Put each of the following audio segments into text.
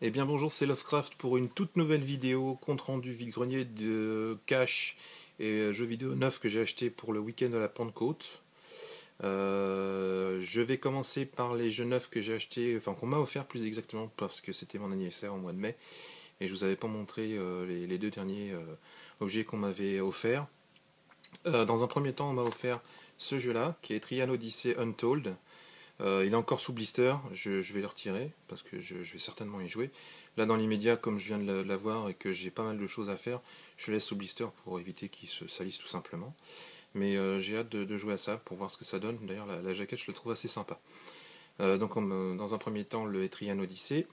Eh bien bonjour, c'est Lovecraft pour une toute nouvelle vidéo compte rendu vide-grenier de cash et jeux vidéo neufs que j'ai acheté pour le week-end de la Pentecôte. Je vais commencer par les jeux neufs que j'ai achetés, enfin qu'on m'a offert plus exactement parce que c'était mon anniversaire au mois de mai et je vous avais pas montré les deux derniers objets qu'on m'avait offerts. Dans un premier temps, on m'a offert ce jeu-là qui est Trian Odyssey Untold. Il est encore sous blister, je vais le retirer parce que je vais certainement y jouer. Là dans l'immédiat, comme je viens de l'avoir et que j'ai pas mal de choses à faire, je laisse sous blister pour éviter qu'il se salisse tout simplement. Mais j'ai hâte de jouer à ça pour voir ce que ça donne. D'ailleurs la jaquette je le trouve assez sympa. Dans un premier temps le Etrian Odyssey.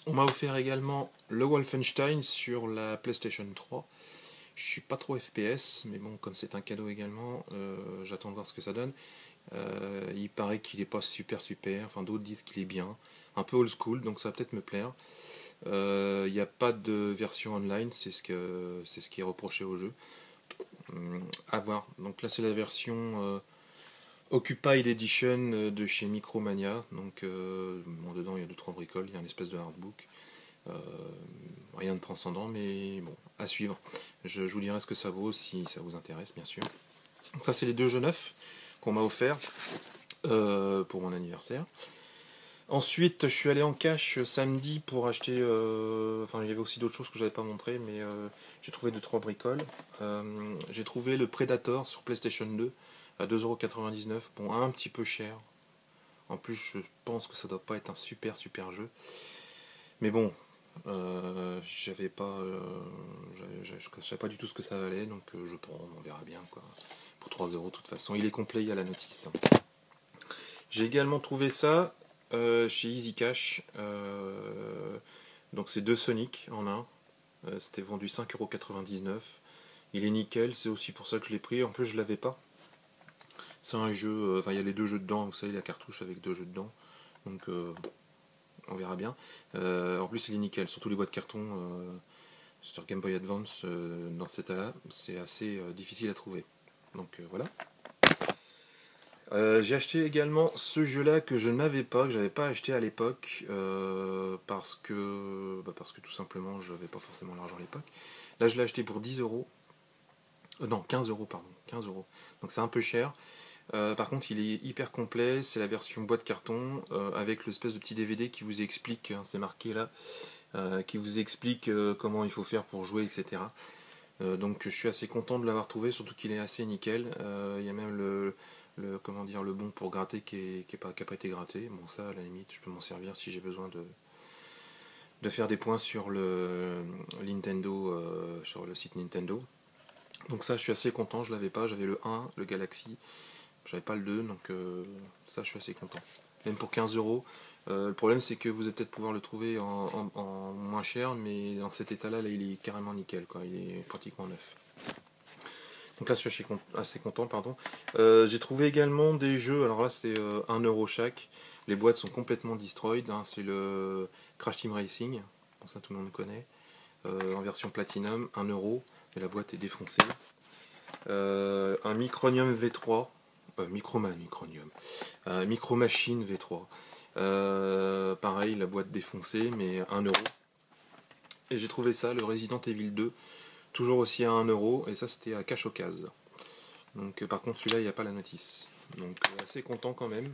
On m'a offert également le Wolfenstein sur la PlayStation 3. Je suis pas trop FPS, mais bon, comme c'est un cadeau également, j'attends de voir ce que ça donne. Il paraît qu'il est pas super super, enfin d'autres disent qu'il est bien, un peu old school, donc ça va peut-être me plaire. Il n'y a pas de version online, c'est ce qui est reproché au jeu. À voir. Donc là c'est la version Occupied Edition de chez Micromania. Donc bon, dedans il y a 2-3 bricoles, il y a une espèce de hardbook. Euh, Rien de transcendant, mais bon, à suivre. Je vous dirai ce que ça vaut si ça vous intéresse, bien sûr. Donc ça c'est les deux jeux neufs qu'on m'a offert pour mon anniversaire. Ensuite, je suis allé en cash samedi pour acheter. Enfin, il y avait aussi d'autres choses que je n'avais pas montré, mais j'ai trouvé 2-3 bricoles. J'ai trouvé le Predator sur PlayStation 2 à 2,99€. Bon, un petit peu cher. En plus, je pense que ça doit pas être un super super jeu. Mais bon, j'avais pas, je savais pas du tout ce que ça valait, donc je prends, on verra bien quoi. Pour 3€, de toute façon, il est complet, il y a la notice. J'ai également trouvé ça chez Easy Cash. Donc c'est deux Sonic en un. C'était vendu 5,99€. Il est nickel, c'est aussi pour ça que je l'ai pris. En plus, je l'avais pas. C'est un jeu, enfin il y a les deux jeux dedans, vous savez, la cartouche avec deux jeux dedans. Donc on verra bien. En plus, il est nickel, surtout les boîtes carton sur Game Boy Advance dans cet état-là, c'est assez difficile à trouver. Donc voilà. J'ai acheté également ce jeu-là que je n'avais pas, que j'avais pas acheté à l'époque, parce que tout simplement je n'avais pas forcément l'argent à l'époque. Là je l'ai acheté pour 10€. Non, 15€, pardon. 15€. Donc c'est un peu cher. Par contre il est hyper complet, c'est la version boîte carton, avec l'espèce de petit DVD qui vous explique, hein, c'est marqué là, qui vous explique comment il faut faire pour jouer, etc. Donc je suis assez content de l'avoir trouvé, surtout qu'il est assez nickel. Il y a même comment dire, le bon pour gratter qui a pas été gratté. Bon, ça, à la limite, je peux m'en servir si j'ai besoin de faire des points sur le Nintendo, sur le site Nintendo. Donc ça, je suis assez content. Je l'avais pas, j'avais le 1, le Galaxy, j'avais pas le 2, donc ça, je suis assez content. Même pour 15€. Le problème, c'est que vous allez peut-être pouvoir le trouver en moins cher, mais dans cet état-là, là, il est carrément nickel, quoi. Il est pratiquement neuf. Donc là, je suis assez content, pardon. J'ai trouvé également des jeux, alors là, c'était 1€ chaque. Les boîtes sont complètement destroyed, hein. C'est le Crash Team Racing, bon, ça tout le monde connaît. En version Platinum, 1€, mais la boîte est défoncée. Un Micronium V3, Micronium, Micro Machine V3. Pareil, la boîte défoncée, mais 1€. Et j'ai trouvé ça, le Resident Evil 2, toujours aussi à 1€, et ça c'était à cash au case. Donc par contre celui-là il n'y a pas la notice. Donc assez content quand même.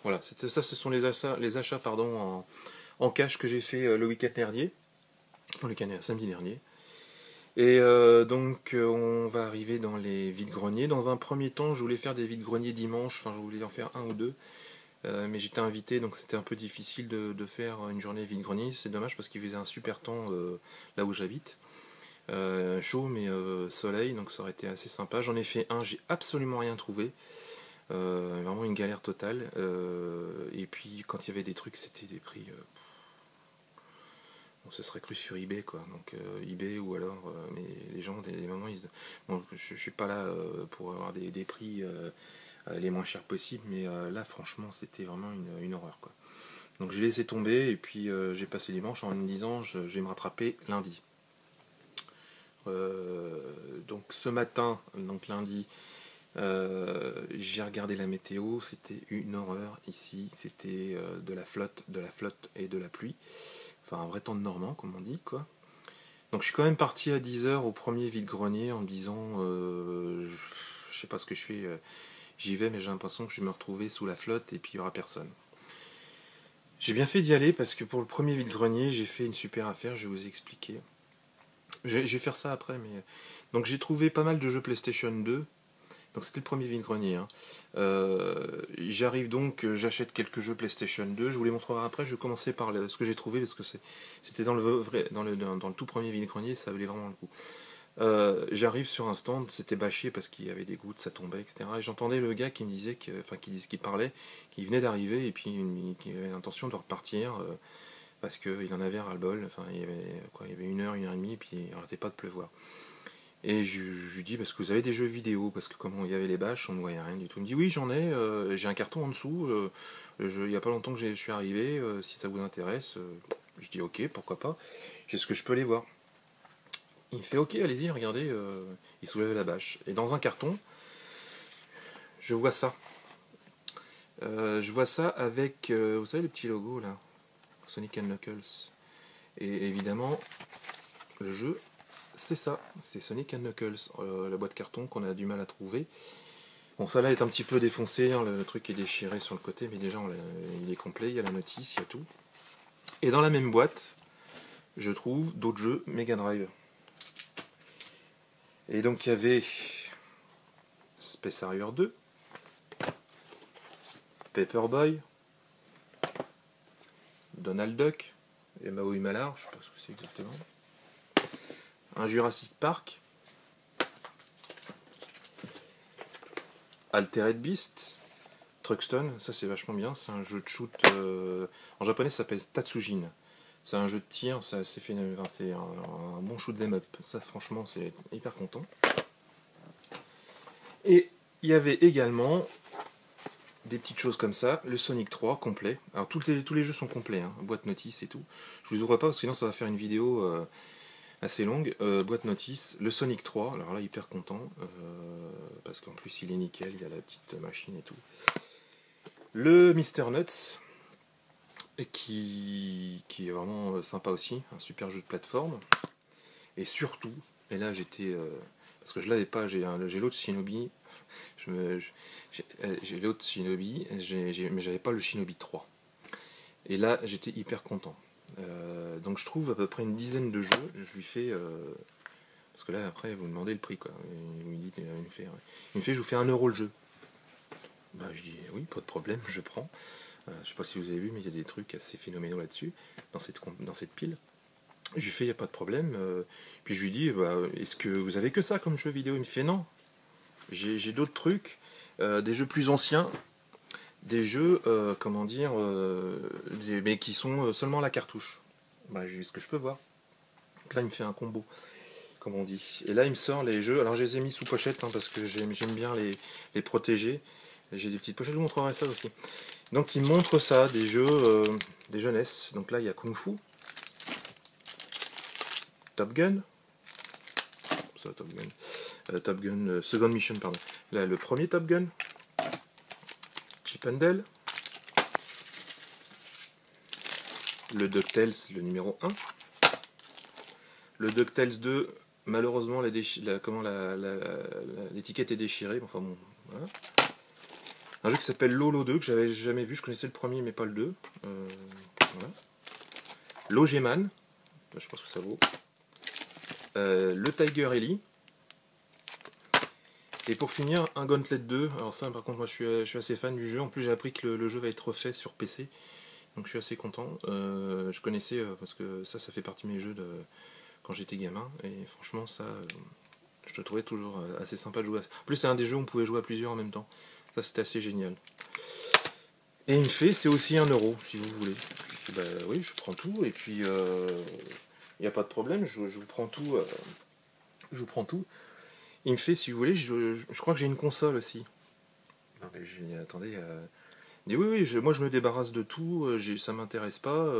Voilà, ça ce sont les achats pardon, en cash que j'ai fait le week-end dernier. Enfin le week-end samedi dernier. Et on va arriver dans les vides-greniers. Dans un premier temps je voulais faire des vides-greniers dimanche, enfin je voulais en faire un ou deux. Mais j'étais invité donc c'était un peu difficile de faire une journée vide-grenier. C'est dommage parce qu'il faisait un super temps là où j'habite. Chaud mais soleil, donc ça aurait été assez sympa. J'en ai fait un, j'ai absolument rien trouvé. Vraiment une galère totale. Et puis quand il y avait des trucs, c'était des prix. On se serait cru sur eBay quoi. Donc eBay ou alors. Mais les gens, des moments, bon, je suis pas là pour avoir des prix les moins chers possibles, mais là franchement c'était vraiment une horreur quoi. Donc j'ai laissé tomber et puis j'ai passé les manches en me disant je vais me rattraper lundi. Donc ce matin, donc lundi, J'ai regardé la météo, c'était une horreur ici, c'était de la flotte et de la pluie. Enfin un vrai temps de normand comme on dit quoi. Donc je suis quand même parti à 10 h au premier vide-grenier en me disant je sais pas ce que je fais, j'y vais mais j'ai l'impression que je vais me retrouver sous la flotte et puis il n'y aura personne. J'ai bien fait d'y aller parce que pour le premier vide-grenier j'ai fait une super affaire, je vais vous expliquer. Je vais faire ça après mais... Donc j'ai trouvé pas mal de jeux PlayStation 2. Donc c'était le premier vide-grenier. Hein. J'arrive donc, j'achète quelques jeux PlayStation 2. Je vous les montrerai après. Je vais commencer par ce que j'ai trouvé parce que c'était dans le tout premier vide-grenier, ça valait vraiment le coup. J'arrive sur un stand, c'était bâché parce qu'il y avait des gouttes, ça tombait, etc. Et j'entendais le gars qui me disait, qui parlait, qu'il venait d'arriver et puis qu'il avait l'intention de repartir parce qu'il en avait ras-le-bol. Enfin, il y avait 1 heure et demie, et puis il n'arrêtait pas de pleuvoir. Et je lui dis, parce que vous avez des jeux vidéo, parce que comme il y avait les bâches, on ne voyait rien du tout. Il me dit, oui, j'en ai, j'ai un carton en dessous, il n'y a pas longtemps que je suis arrivé, si ça vous intéresse. Je dis, ok, pourquoi pas, est-ce que je peux les voir? Il me fait, ok, allez-y, regardez, il soulève la bâche. Et dans un carton, je vois ça. Je vois ça avec, vous savez, le petit logo là, Sonic and Knuckles. Et évidemment, le jeu, c'est ça, c'est Sonic and Knuckles, la boîte carton qu'on a du mal à trouver. Bon, ça là est un petit peu défoncé, hein, le truc est déchiré sur le côté, mais déjà il est complet, il y a la notice, il y a tout. Et dans la même boîte, je trouve d'autres jeux Mega Drive. Et donc il y avait Space Harrier 2, Paperboy, Donald Duck, et Mao et Malard, je sais pas ce que c'est exactement. Un Jurassic Park, Altered Beast, Truxton, ça c'est vachement bien, c'est un jeu de shoot, en japonais ça s'appelle Tatsujin. C'est un jeu de tir, c'est assez phénoménal, c'est un bon shoot 'em up, ça franchement c'est hyper content. Et il y avait également des petites choses comme ça, le Sonic 3 complet. Alors tous les jeux sont complets, hein, boîte notice et tout. Je vous ouvre pas parce que sinon ça va faire une vidéo assez longue. Boîte notice, le Sonic 3, alors là hyper content, parce qu'en plus il est nickel, il y a la petite machine et tout. Le Mr. Nuts, qui est vraiment sympa aussi, un super jeu de plateforme. Et surtout, et là j'étais... parce que je l'avais pas, j'ai l'autre Shinobi, j'ai l'autre Shinobi, mais j'avais pas le Shinobi 3. Et là j'étais hyper content. Donc je trouve à peu près une dizaine de jeux, je lui fais... parce que là après vous me demandez le prix quoi. Il me fait je vous fais 1 € le jeu. Bah, je dis oui, pas de problème, je prends. Je sais pas si vous avez vu, mais il y a des trucs assez phénoménaux là-dessus, dans cette pile. Je lui fais, il n'y a pas de problème. Puis je lui dis, bah, est-ce que vous avez que ça comme jeu vidéo? Il me fait, non, j'ai d'autres trucs, des jeux plus anciens, des jeux, comment dire, mais qui sont seulement à la cartouche. Bah, je dis, est-ce que je peux voir? Donc là, il me fait un combo, comme on dit. Et là, il me sort les jeux. Alors, je les ai mis sous pochette, hein, parce que j'aime bien les protéger. J'ai des petites pochettes, je vous montrerai ça aussi. Donc, il me montre ça, des jeux, des jeunesses. Donc là, il y a Kung Fu, Top Gun, ça, Top Gun, Second Mission, pardon. Là, le premier Top Gun, Chip and Dale, le DuckTales, le numéro 1, le DuckTales 2, malheureusement, l'étiquette est déchirée, enfin bon, voilà. Un jeu qui s'appelle Lolo 2, que j'avais jamais vu, je connaissais le premier, mais pas le 2. Voilà. Logeman, je pense que ça vaut. Le Tiger Ellie. Et pour finir, un Gauntlet 2. Alors ça, par contre, moi je suis assez fan du jeu. En plus, j'ai appris que le jeu va être refait sur PC. Donc je suis assez content. Je connaissais, parce que ça fait partie de mes jeux quand j'étais gamin. Et franchement, ça, je le trouvais toujours assez sympa de jouer. En plus, c'est un des jeux où on pouvait jouer à plusieurs en même temps. Ça, c'était assez génial. Et il me fait, c'est aussi 1 € si vous voulez. Je dis, bah oui, je prends tout. Et puis, il n'y a pas de problème, je vous prends tout. Je vous prends tout. Il me fait, si vous voulez, je crois que j'ai une console aussi. Non, mais attendez. Il dit, oui, moi je me débarrasse de tout, ça m'intéresse pas,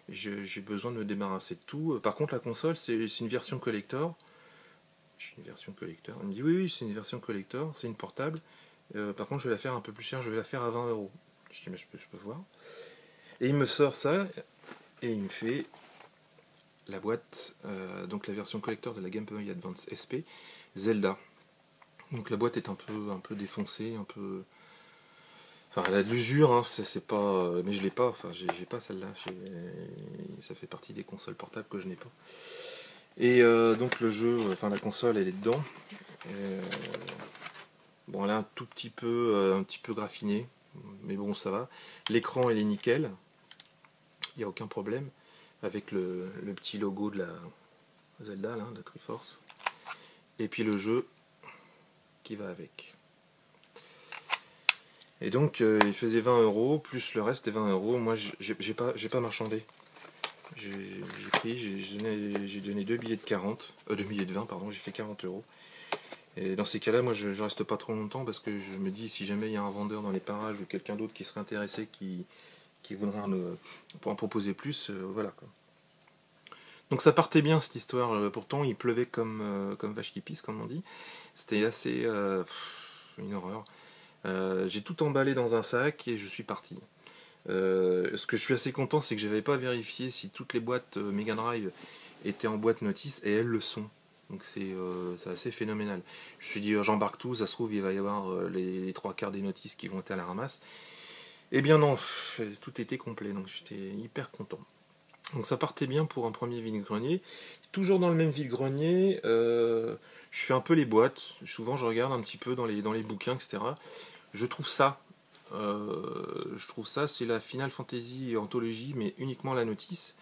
j'ai besoin de me débarrasser de tout. Par contre, la console, c'est une version collector. J'ai une version collector. Il me dit oui, c'est une version collector, c'est une portable. Par contre, je vais la faire un peu plus cher, je vais la faire à 20 €. Je dis mais je peux voir. Et il me sort ça et il me fait la boîte, donc la version collector de la Game Boy Advance SP, Zelda. Donc la boîte est un peu défoncée, un peu. Enfin, elle a de l'usure, hein, c'est pas. Mais je l'ai pas, enfin, j'ai pas celle-là. Ça fait partie des consoles portables que je n'ai pas. Et donc le jeu, enfin la console, elle est dedans. Bon, elle est un petit peu graffinée, mais bon, ça va. L'écran, il est nickel, il n'y a aucun problème. Avec le petit logo de la Zelda, là, de Triforce. Et puis le jeu qui va avec. Et donc il faisait 20 €, plus le reste est 20 €. Moi j'ai pas marchandé. J'ai donné 2 billets de 40, 2 billets de 20, pardon, j'ai fait 40 €. Et dans ces cas-là, moi je reste pas trop longtemps parce que je me dis si jamais il y a un vendeur dans les parages ou quelqu'un d'autre qui serait intéressé, qui voudrait en proposer plus, voilà quoi. Donc ça partait bien cette histoire, pourtant il pleuvait comme vache qui pisse, comme on dit. C'était assez une horreur. J'ai tout emballé dans un sac et je suis parti. Ce que je suis assez content, c'est que j'avais pas vérifié si toutes les boîtes Mega Drive étaient en boîte notice, et elles le sont. Donc c'est assez phénoménal. Je me suis dit, j'embarque tout, ça se trouve, il va y avoir les 3 quarts des notices qui vont être à la ramasse. Eh bien non, tout était complet, donc j'étais hyper content. Donc ça partait bien pour un premier vide-grenier. Toujours dans le même vide-grenier, je fais un peu les boîtes. Souvent je regarde un petit peu dans les bouquins, etc. Je trouve ça. C'est la Final Fantasy Anthologie, mais uniquement la notice.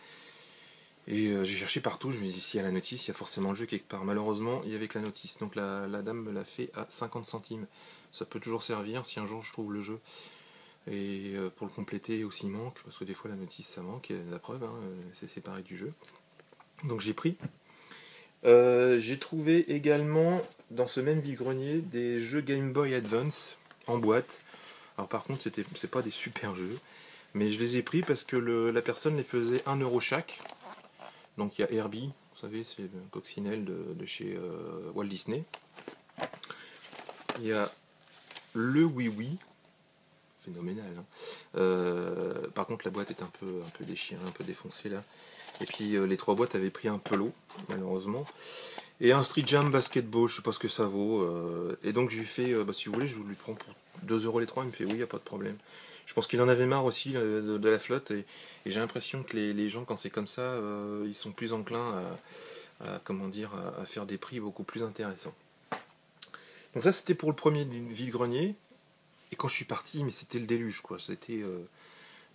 Et j'ai cherché partout, je me dis s'il y a la notice, il y a forcément le jeu quelque part. Malheureusement, il y avait que la notice. Donc la dame me l'a fait à 50 centimes. Ça peut toujours servir si un jour je trouve le jeu. Et pour le compléter aussi, il manque, parce que des fois la notice ça manque, et la preuve, hein, c'est séparé du jeu. Donc j'ai pris. J'ai trouvé également dans ce même vide-grenier des jeux Game Boy Advance en boîte. Alors par contre, c'est pas des super jeux, mais je les ai pris parce que la personne les faisait 1 € chaque. Donc il y a Herbie, vous savez, c'est le coccinelle de chez Walt Disney. Il y a le Oui Oui, phénoménal. Hein. Par contre, la boîte est un peu déchirée, un peu défoncée là. Et puis les 3 boîtes avaient pris un peu l'eau, malheureusement. Et un Street Jam Basketball, je sais pas ce que ça vaut. Et donc je lui fais, si vous voulez, je vous lui prends pour 2 € les 3. Il me fait oui, il n'y a pas de problème. Je pense qu'il en avait marre aussi de la flotte. Et j'ai l'impression que les gens, quand c'est comme ça, ils sont plus enclins comment dire, à faire des prix beaucoup plus intéressants. Donc ça, c'était pour le premier vide-grenier. Et quand je suis parti, mais c'était le déluge, quoi. C'était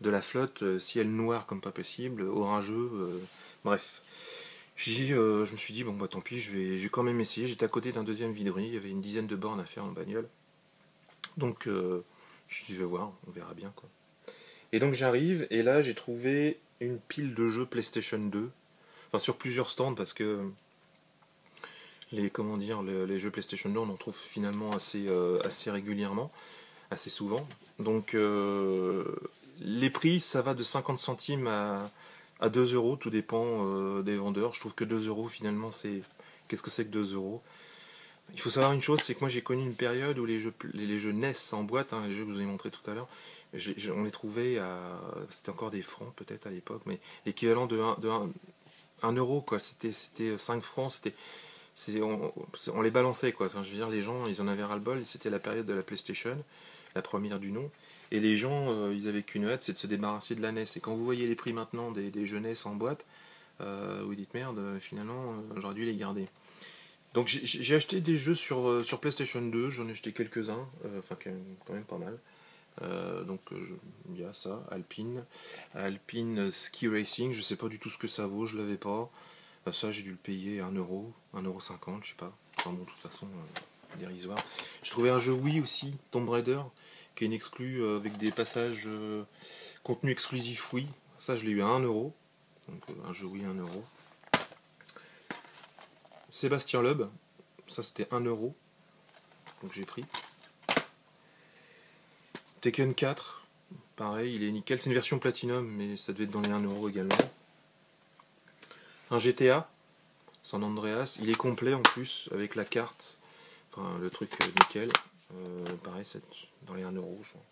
de la flotte, ciel noir comme pas possible, orageux, bref. Je me suis dit, bon bah tant pis, je vais quand même essayer. J'étais à côté d'un deuxième viderie, il y avait une dizaine de bornes à faire en bagnole. Donc je dis, je vais voir, on verra bien quoi. Et donc j'arrive, et là j'ai trouvé une pile de jeux PlayStation 2, enfin sur plusieurs stands, parce que les jeux PlayStation 2 on en trouve finalement assez régulièrement, assez souvent. Donc les prix ça va de 50 centimes à 2 €, tout dépend des vendeurs. Je trouve que 2 € finalement c'est. Qu'est-ce que c'est que 2 €? Il faut savoir une chose, c'est que moi j'ai connu une période où les jeux NES en boîte, hein, les jeux que je vous ai montré tout à l'heure, on les trouvait à. C'était encore des francs peut-être à l'époque, mais l'équivalent de 1 € quoi. C'était 5 francs, on les balançait quoi. Enfin, je veux dire, les gens ils en avaient ras-le-bol, c'était la période de la PlayStation, la première du nom. Et les gens, ils avaient qu'une hâte, c'est de se débarrasser de la NES. Et quand vous voyez les prix maintenant des jeux NES en boîte, vous dites merde, finalement, j'aurais dû les garder. Donc j'ai acheté des jeux sur PlayStation 2, j'en ai acheté quelques-uns, enfin quand même pas mal. Il y a ça, Alpine Ski Racing, je sais pas du tout ce que ça vaut, je l'avais pas. Ça j'ai dû le payer 1 €, 1,50 €, je sais pas. Enfin bon, de toute façon, dérisoire. J'ai trouvé un jeu Wii aussi, Tomb Raider, qui est une exclue avec des passages contenu exclusif Wii. Ça je l'ai eu à 1 €, donc un jeu Wii 1 €. Sébastien Loeb, ça c'était 1 €, donc j'ai pris. Tekken 4, pareil, il est nickel, c'est une version Platinum, mais ça devait être dans les 1 € également. Un GTA, San Andreas. Il est complet en plus avec la carte, enfin le truc nickel. Pareil, c'est dans les 1€, je crois.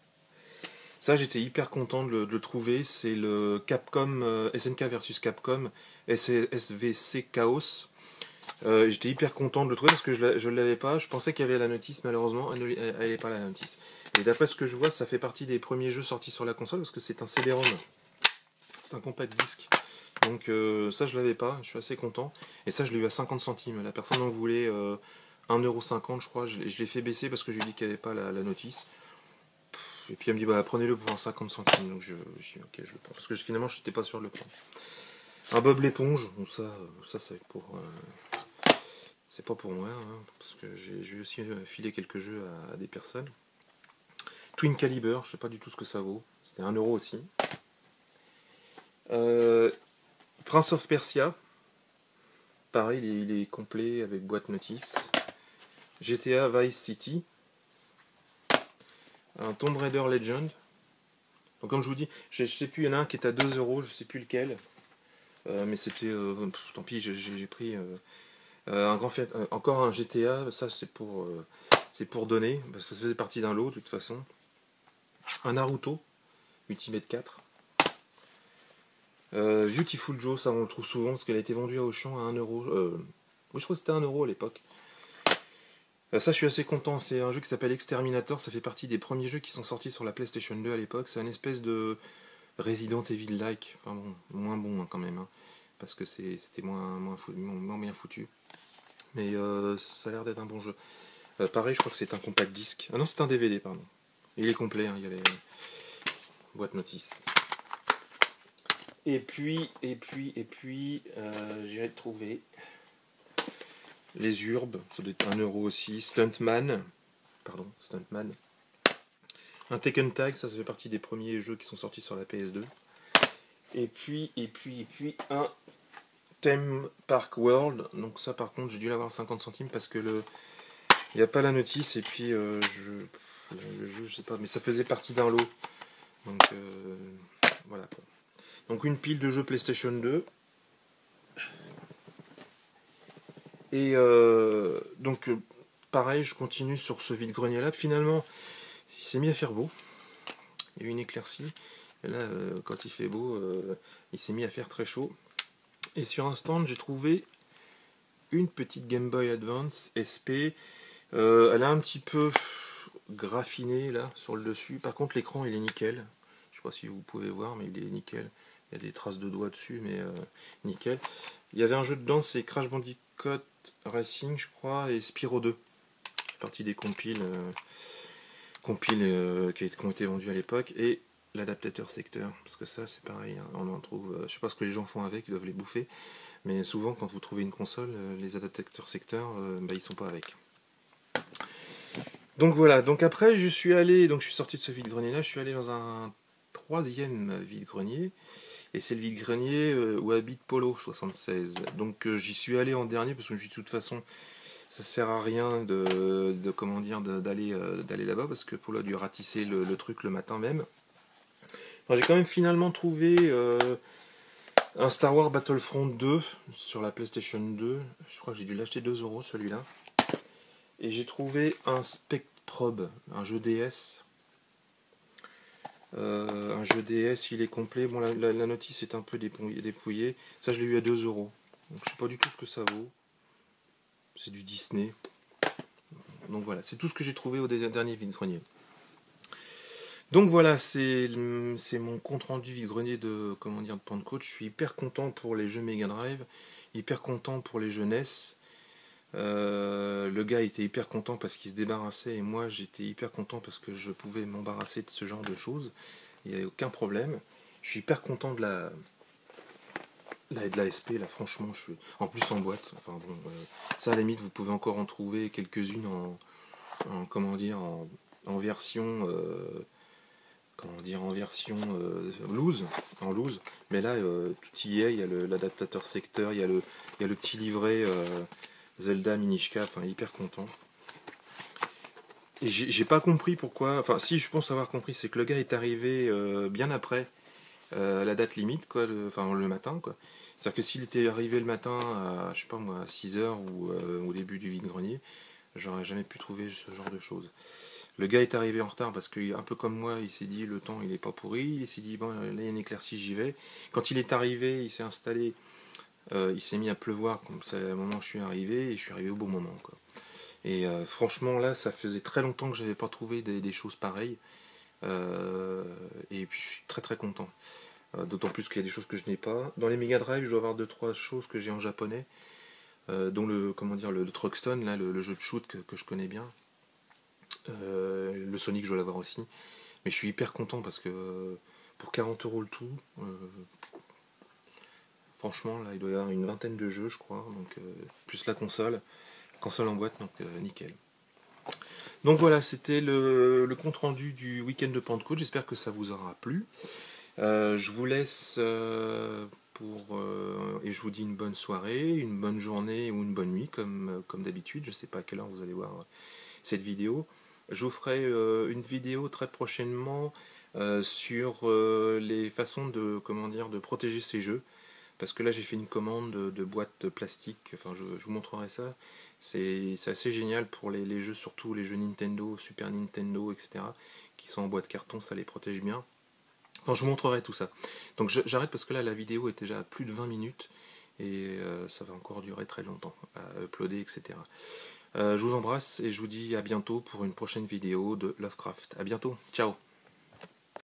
Ça, j'étais hyper content de le trouver. C'est le Capcom SNK versus Capcom SVC Chaos. J'étais hyper content de le trouver parce que je ne l'avais pas. Je pensais qu'il y avait la notice, malheureusement, elle n'est pas la notice. Et d'après ce que je vois, ça fait partie des premiers jeux sortis sur la console parce que c'est un CD-ROM. C'est un compact disque. Donc ça, je l'avais pas. Je suis assez content. Et ça, je l'ai eu à 50 centimes. La personne en voulait 1,50€, je crois. Je l'ai fait baisser parce que je lui ai dit qu'il n'y avait pas la notice. Et puis elle me dit bah prenez-le pour un 50 centimes. Donc je dis ok, je le prends. Parce que finalement, je n'étais pas sûr de le prendre. Un Bob l'éponge. Donc ça c'est pour. C'est pas pour moi, hein, parce que j'ai aussi filé quelques jeux à des personnes. Twin Caliber, je sais pas du tout ce que ça vaut. C'était 1€ aussi. Prince of Persia. Pareil, il est complet avec boîte notice. GTA Vice City. Un Tomb Raider Legend. Donc comme je vous dis, je sais plus, il y en a un qui est à 2€, je sais plus lequel. Mais c'était... tant pis, j'ai pris... encore un GTA, ça c'est pour donner, parce que ça faisait partie d'un lot de toute façon. Un Naruto, Ultimate 4. Beautiful Joe, ça on le trouve souvent parce qu'elle a été vendue à Auchan à 1€. Oui, je crois que c'était 1€ à l'époque. Ça je suis assez content, c'est un jeu qui s'appelle Exterminator, ça fait partie des premiers jeux qui sont sortis sur la PlayStation 2 à l'époque. C'est une espèce de Resident Evil-like, enfin bon, moins bon hein, quand même, hein, parce que c'était moins bien foutu. Mais ça a l'air d'être un bon jeu. Pareil, je crois que c'est un compact disque. Ah non, c'est un DVD, pardon. Il est complet, hein, il y a les boîtes notice. Et puis, j'ai trouvé les Urbs, ça doit être 1€ aussi. Stuntman. Un Tekken Tag, ça fait partie des premiers jeux qui sont sortis sur la PS2. Et puis un Theme Park World. Donc ça, par contre, j'ai dû l'avoir à 50 centimes parce que il n'y a pas la notice. Et puis, le jeu, je sais pas, mais ça faisait partie d'un lot. Donc, voilà. Donc, une pile de jeux PlayStation 2. Et donc, pareil, je continue sur ce vide-grenier là. Finalement, il s'est mis à faire beau. Il y a eu une éclaircie. Et là, quand il fait beau, il s'est mis à faire très chaud. Et sur un stand, j'ai trouvé une petite Game Boy Advance SP. Elle a un petit peu graffiné là sur le dessus. Par contre, l'écran il est nickel. Je sais pas si vous pouvez voir, mais il est nickel. Il y a des traces de doigts dessus, mais nickel. Il y avait un jeu dedans, c'est Crash Bandicoot Racing, je crois, et Spyro 2. C'est partie des compiles qui ont été vendus à l'époque. Et l'adaptateur secteur, parce que ça c'est pareil, hein, on en trouve, je sais pas ce que les gens font avec, ils doivent les bouffer, mais souvent quand vous trouvez une console, les adaptateurs secteur, ils sont pas avec. Donc voilà, donc après je suis sorti de ce vide-grenier là, je suis allé dans un troisième vide-grenier, et c'est le vide-grenier où habite Polo 76. Donc j'y suis allé en dernier parce que je me suis dit de toute façon ça sert à rien d'aller là-bas parce que Polo a dû ratisser le truc le matin même. J'ai quand même finalement trouvé un Star Wars Battlefront 2 sur la PlayStation 2. Je crois que j'ai dû l'acheter 2€ celui-là. Et j'ai trouvé un Spectrobe, un jeu DS. Il est complet. Bon, la notice est un peu dépouillée. Ça, je l'ai eu à 2€. Donc, je sais pas du tout ce que ça vaut. C'est du Disney. Donc voilà, c'est tout ce que j'ai trouvé au dernier vide-grenier. Donc voilà, c'est mon compte rendu vide-grenier de Pentecôte. Je suis hyper content pour les jeux Mega Drive, hyper content pour les jeux NES. Le gars était hyper content parce qu'il se débarrassait et moi j'étais hyper content parce que je pouvais m'embarrasser de ce genre de choses. Il n'y avait aucun problème. Je suis hyper content de la SP là, franchement, en plus en boîte. Enfin bon, ça à la limite vous pouvez encore en trouver quelques-unes en version. En version loose, mais là tout y est, il y a l'adaptateur secteur, il y a le petit livret Zelda Minishka, enfin hyper content. Et j'ai pas compris pourquoi, enfin si je pense avoir compris, c'est que le gars est arrivé bien après, à la date limite, quoi, enfin le matin, quoi. C'est-à-dire que s'il était arrivé le matin à, je sais pas moi, à 6 heures ou au début du vide-grenier, j'aurais jamais pu trouver ce genre de choses. Le gars est arrivé en retard parce que, un peu comme moi, il s'est dit le temps il est pas pourri, il s'est dit bon là il y a une éclaircie, j'y vais. Quand il est arrivé, il s'est installé, il s'est mis à pleuvoir, comme c'est le moment où je suis arrivé, et je suis arrivé au bon moment, quoi. Et franchement là, ça faisait très longtemps que j'avais pas trouvé des choses pareilles. Euh, et puis je suis très très content. D'autant plus qu'il y a des choses que je n'ai pas. Dans les Mega Drive, je dois avoir deux trois choses que j'ai en japonais, dont le comment dire le Truckstone, là, le jeu de shoot que je connais bien. Le Sonic, je dois l'avoir aussi. Mais je suis hyper content parce que pour 40 euros le tout, franchement, là, il doit y avoir une vingtaine de jeux, je crois. Donc, plus la console en boîte, donc nickel. Donc voilà, c'était le compte rendu du week-end de Pentecôte. J'espère que ça vous aura plu. Je vous laisse et je vous dis une bonne soirée, une bonne journée ou une bonne nuit, comme d'habitude. Je ne sais pas à quelle heure vous allez voir cette vidéo. Je vous ferai une vidéo très prochainement sur les façons de, comment dire, de protéger ces jeux. Parce que là, j'ai fait une commande de boîtes plastiques. Enfin, je vous montrerai ça. C'est assez génial pour les jeux, surtout les jeux Nintendo, Super Nintendo, etc. qui sont en boîte carton, ça les protège bien. Enfin, je vous montrerai tout ça. Donc j'arrête parce que là, la vidéo est déjà à plus de 20 minutes et ça va encore durer très longtemps à uploader, etc. Je vous embrasse et je vous dis à bientôt pour une prochaine vidéo de Lovecraft. À bientôt, ciao.